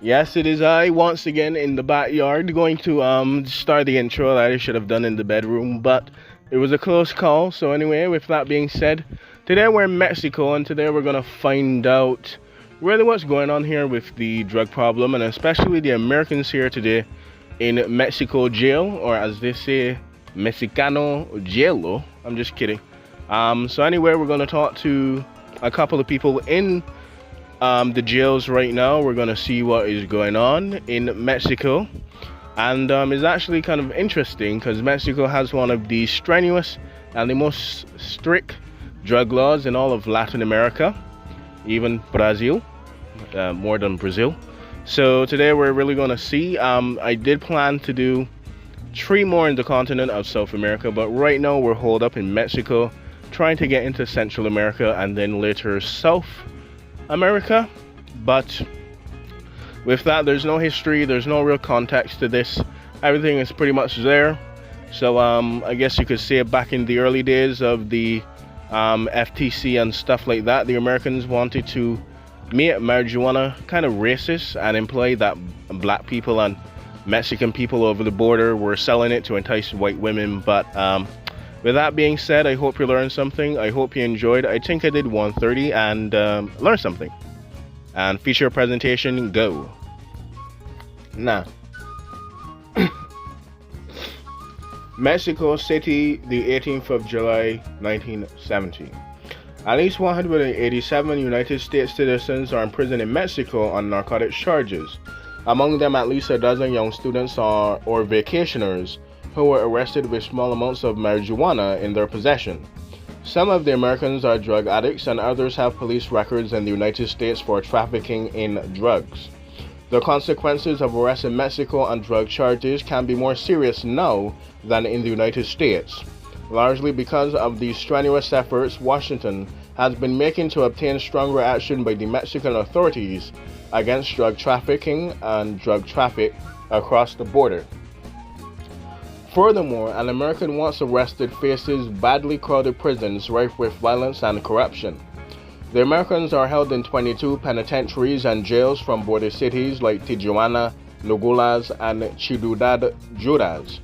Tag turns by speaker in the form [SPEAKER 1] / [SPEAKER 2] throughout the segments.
[SPEAKER 1] Yes, it is I once again in the backyard going to start the intro that I should have done in the bedroom, but it was a close call. So anyway, with that being said, today we're in Mexico and today we're gonna find out really what's going on here with the drug problem and especially the Americans here today in Mexico jail, or as they say, Mexicano Hielo. I'm just kidding. So anyway, we're gonna talk to a couple of people in the jails right now. We're gonna see what is going on in Mexico, and it's actually kind of interesting because Mexico has one of the strenuous and the most strict drug laws in all of Latin America, even Brazil, more than Brazil. So today we're really gonna see. I did plan to do 3 more in the continent of South America, but right now we're holed up in Mexico, trying to get into Central America and then later South America. But with that, there's no history, there's no real context to this. Everything is pretty much there. So I guess you could say back in the early days of the FTC and stuff like that, the Americans wanted to make marijuana kind of racist and imply that black people and Mexican people over the border were selling it to entice white women. But with that being said, I hope you learned something. I hope you enjoyed. I think I did 130 and learned something. And feature presentation, go. Now, Mexico City, the 18th of July, 1970. At least 187 United States citizens are imprisoned in Mexico on narcotics charges. Among them, at least a dozen young students or vacationers who were arrested with small amounts of marijuana in their possession. Some of the Americans are drug addicts and others have police records in the United States for trafficking in drugs. The consequences of arrest in Mexico on drug charges can be more serious now than in the United States, largely because of the strenuous efforts Washington has been making to obtain stronger action by the Mexican authorities against drug trafficking and drug traffic across the border. Furthermore, an American once arrested faces badly crowded prisons rife with violence and corruption. The Americans are held in 22 penitentiaries and jails from border cities like Tijuana, Nogales, and Ciudad Juarez,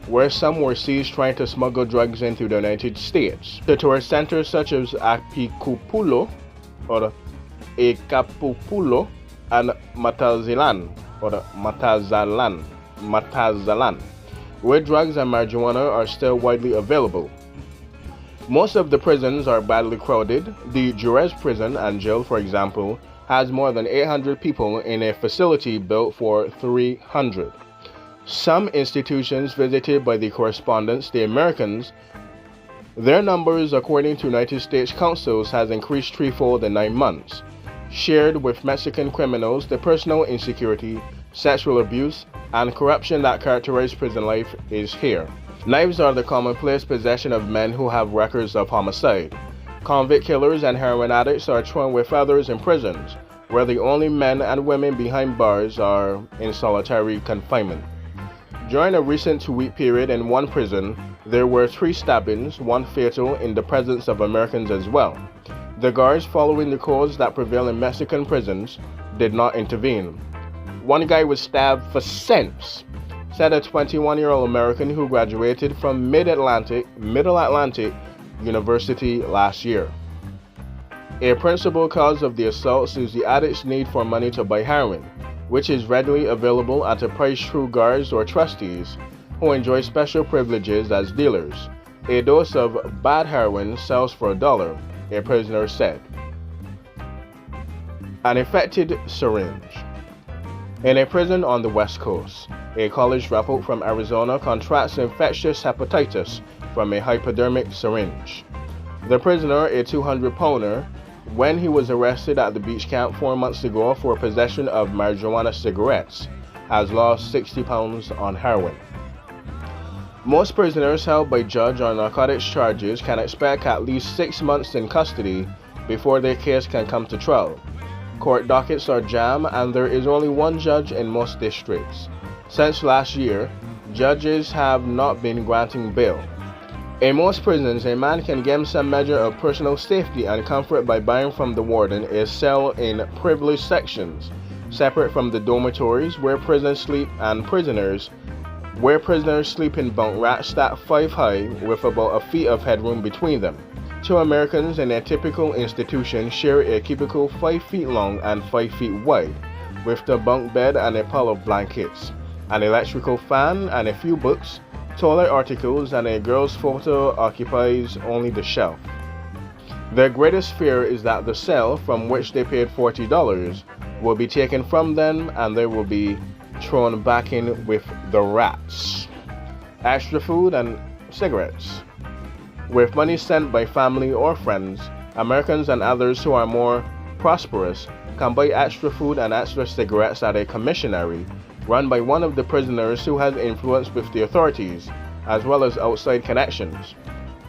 [SPEAKER 1] where some were seized trying to smuggle drugs into the United States. The tourist centers such as Apicupulo, or Ecapupulo, and Matazalan, where drugs and marijuana are still widely available. Most of the prisons are badly crowded. The Juarez prison and jail, for example, has more than 800 people in a facility built for 300. Some institutions visited by the correspondents, the Americans, their numbers, according to United States councils, has increased threefold in 9 months. Shared with Mexican criminals, the personal insecurity, sexual abuse, and corruption that characterize prison life is here. Knives are the commonplace possession of men who have records of homicide. Convict killers and heroin addicts are thrown with others in prisons, where the only men and women behind bars are in solitary confinement. During a recent 2-week period in one prison, there were 3 stabbings, 1 fatal, in the presence of Americans as well. The guards, following the codes that prevail in Mexican prisons, did not intervene. One guy was stabbed for cents, said a 21-year-old American who graduated from Middle Atlantic University last year. A principal cause of the assaults is the addict's need for money to buy heroin, which is readily available at a price through guards or trustees who enjoy special privileges as dealers. A dose of bad heroin sells for $1, a prisoner said. An infected syringe. In a prison on the West Coast, a college dropout from Arizona contracts infectious hepatitis from a hypodermic syringe. The prisoner, a 200-pounder, when he was arrested at the beach camp 4 months ago for possession of marijuana cigarettes, has lost 60 pounds on heroin. Most prisoners held by judge on narcotics charges can expect at least 6 months in custody before their case can come to trial. Court dockets are jammed and there is only one judge in most districts. Since last year, judges have not been granting bail. In most prisons, a man can gain some measure of personal safety and comfort by buying from the warden a cell in privileged sections, separate from the dormitories where prisoners sleep in bunk racks stacked 5 high with about a feet of headroom between them. 2 Americans in a typical institution share a cubicle 5 feet long and 5 feet wide, with the bunk bed and a pile of blankets, an electrical fan and a few books, toilet articles, and a girl's photo occupies only the shelf. Their greatest fear is that the cell, from which they paid $40, will be taken from them and they will be thrown back in with the rats. Extra food and cigarettes. With money sent by family or friends, Americans and others who are more prosperous can buy extra food and extra cigarettes at a commissary run by one of the prisoners who has influence with the authorities, as well as outside connections.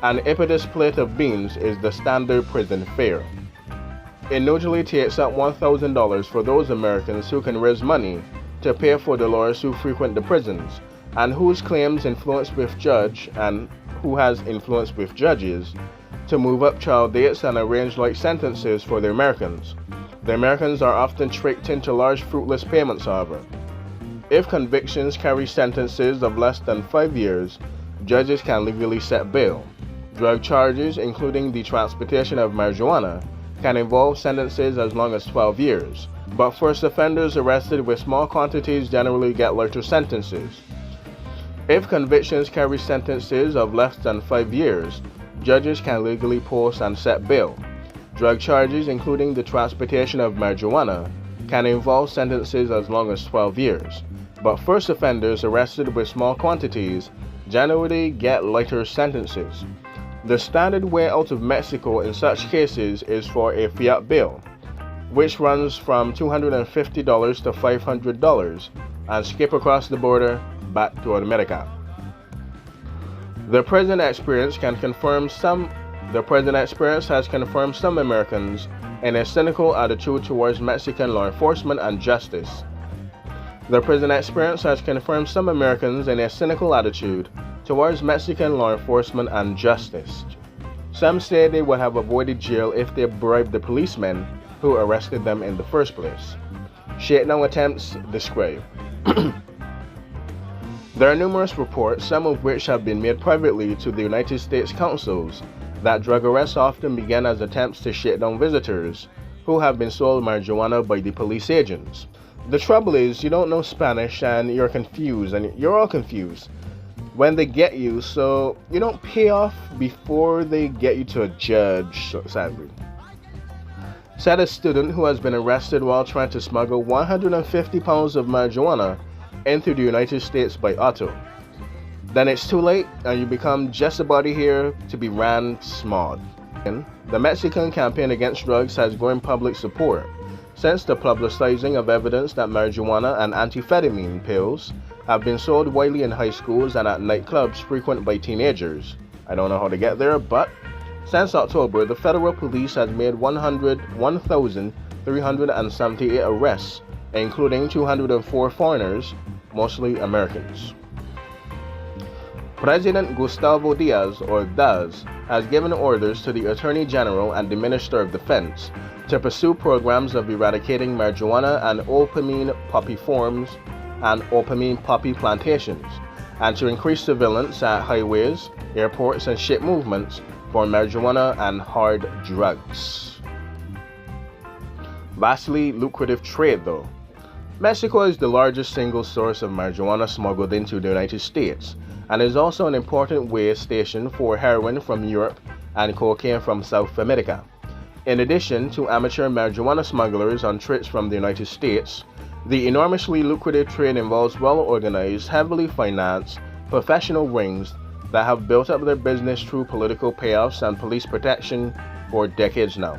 [SPEAKER 1] An impetus plate of beans is the standard prison fare. It usually takes up $1,000 for those Americans who can raise money to pay for the lawyers who frequent the prisons, and whose claims influence with judge and who has influence with judges to move up trial dates and arrange light sentences for the Americans. The Americans are often tricked into large fruitless payments, however. If convictions carry sentences of less than 5 years, judges can legally set bail. Drug charges, including the transportation of marijuana, can involve sentences as long as 12 years, but first offenders arrested with small quantities generally get lighter sentences. If convictions carry sentences of less than 5 years, judges can legally post and set bail. Drug charges, including the transportation of marijuana, can involve sentences as long as 12 years, but first offenders arrested with small quantities generally get lighter sentences. The standard way out of Mexico in such cases is for a fiat bail, which runs from $250 to $500, and skip across the border back to America. The present experience has confirmed some Americans in a cynical attitude towards Mexican law enforcement and justice. The prison experience has confirmed some Americans in a cynical attitude towards Mexican law enforcement and justice. Some say they would have avoided jail if they bribed the policemen who arrested them in the first place. Shakedown attempts described. There are numerous reports, some of which have been made privately to the United States consuls, that drug arrests often began as attempts to shake down visitors who have been sold marijuana by the police agents. The trouble is, you don't know Spanish and you're confused, and you're all confused when they get you, so you don't pay off before they get you to a judge, sadly. Said a student who has been arrested while trying to smuggle 150 pounds of marijuana into the United States by auto. Then it's too late and you become just a body here to be ran smart. The Mexican campaign against drugs has growing public support since the publicizing of evidence that marijuana and amphetamine pills have been sold widely in high schools and at nightclubs frequented by teenagers. I don't know how to get there, but since October, the federal police has made 1,378 arrests, including 204 foreigners, mostly Americans. President Gustavo Diaz, or Daz, has given orders to the Attorney General and the Minister of Defense to pursue programs of eradicating marijuana and opamine poppy farms and opamine poppy plantations, and to increase surveillance at highways, airports, and ship movements for marijuana and hard drugs. Vastly lucrative trade, though. Mexico is the largest single source of marijuana smuggled into the United States, and is also an important way station for heroin from Europe and cocaine from South America. In addition to amateur marijuana smugglers on trips from the United States, the enormously lucrative trade involves well-organized, heavily financed, professional rings that have built up their business through political payoffs and police protection for decades now.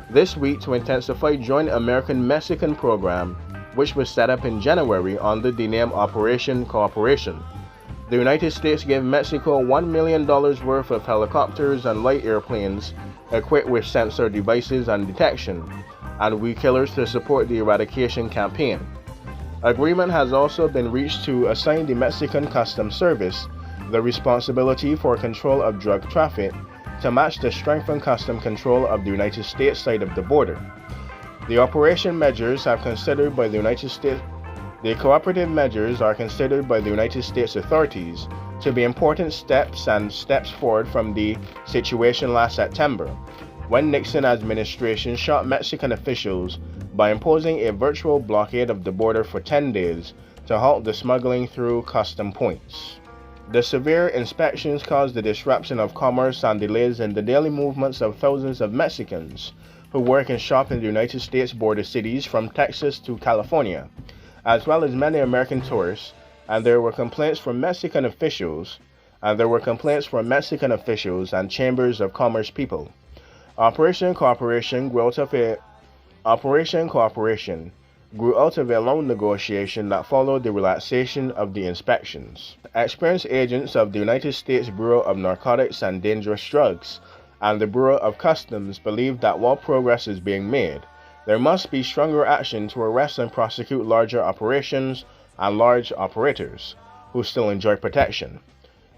[SPEAKER 1] This week, to intensify joint American-Mexican program, which was set up in January under the name Operation Cooperation, the United States gave Mexico $1 million worth of helicopters and light airplanes equipped with sensor devices and detection, and weed killers to support the eradication campaign. Agreement has also been reached to assign the Mexican Customs Service the responsibility for control of drug traffic to match the strengthened custom control of the United States side of the border. The operation measures have considered by the United States The cooperative measures are considered by the United States authorities to be important steps forward from the situation last September, when Nixon administration shot Mexican officials by imposing a virtual blockade of the border for 10 days to halt the smuggling through custom points. The severe inspections caused the disruption of commerce and delays in the daily movements of thousands of Mexicans who work and shop in the United States border cities from Texas to California, as well as many American tourists, and there were complaints from Mexican officials and chambers of commerce people. Operation Cooperation grew out of a long negotiation that followed the relaxation of the inspections. Experienced agents of the United States Bureau of Narcotics and Dangerous Drugs and the Bureau of Customs believe that while progress is being made, there must be stronger action to arrest and prosecute larger operations and large operators who still enjoy protection.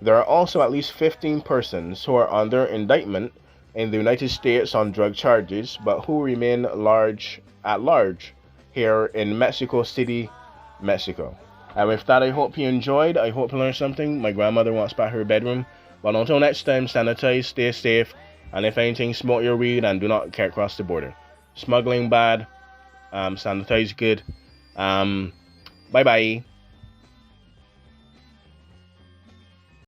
[SPEAKER 1] There are also at least 15 persons who are under indictment in the United States on drug charges, but who remain at large here in Mexico City, Mexico. And with that, I hope you enjoyed. I hope you learned something. My grandmother wants back her bedroom. But until next time, sanitize, stay safe, and if anything, smoke your weed and do not cross the border. Smuggling bad, sanitize good. Bye bye.